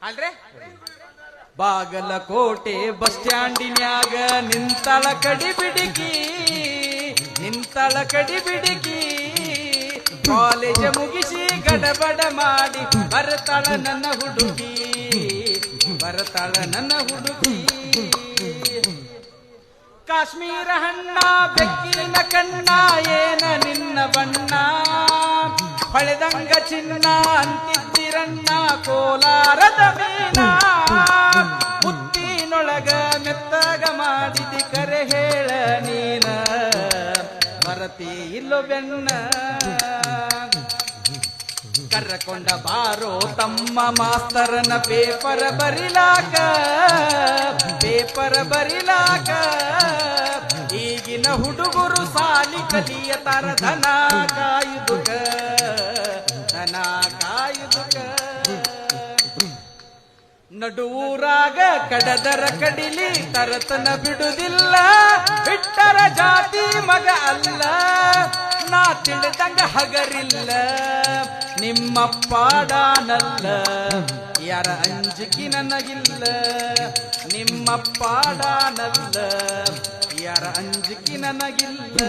ಅಲ್ರೆ Bagalkot bus ಸ್ಟ್ಯಾಂಡಿನ್ಯಾಗ ನಿಂತಳ ಕಡಿ ಬಿಡಿಕಿ college ಮುಗಿಸಿ ಗಡಬಡ ಮಾಡಿ ಬರ್ತಾಳ ನನ್ನ ಹುಡುಗಿ ಕಾಶ್ಮೀರ ಹಣ್ಣ ಬೆಕ್ಕಿನ ಕಣ್ಣ ಏನ ನಿನ್ನ ಬಣ್ಣ ಹೊಳೆದಂಗ ಚಿನ್ನ ಅಂತಿದ್ದಿರಣ್ಣ ಕೋಲಾರದ ಮೀನ ಮುತ್ತಿನೊಳಗ ಮೆತ್ತಗ ಮಾಡಿದಿ ಕರೆ ಹೇಳ ನೀನ ಮರತಿ ಇಲ್ಲೋ ಬೆನ್ನ ಕರ್ರಕೊಂಡ ಬಾರೋ ತಮ್ಮ ಮಾಸ್ತರನ ಪೇಪರ್ ಬರಿಲಾಕ ಈಗಿನ ಹುಡುಗರು ಸಾಲಿ ಕಲಿಯತಾರ ದನ ಕಾಯುದುಕ ನಡುವೂರಾಗ ಕಡದರ ಕಡಿಲಿ ತರತನ ಬಿಡುದಿಲ್ಲ ಬಿಟ್ಟರ ಜಾತಿ ಮಗ ಅಲ್ಲ ನಾ ತಿಳಿದಂಗ ಹಗರಿಲ್ಲ ನಿಮ್ಮ ಪಾಡಾನಲ್ಲ ಯಾರ ಅಂಜಿಕೆ ನನಗಿಲ್ಲ ನಿಮ್ಮ ಪಾಡಾನಲ್ಲ ಯಾರ ಅಂಜಿಕೆ ನನಗಿಲ್ಲ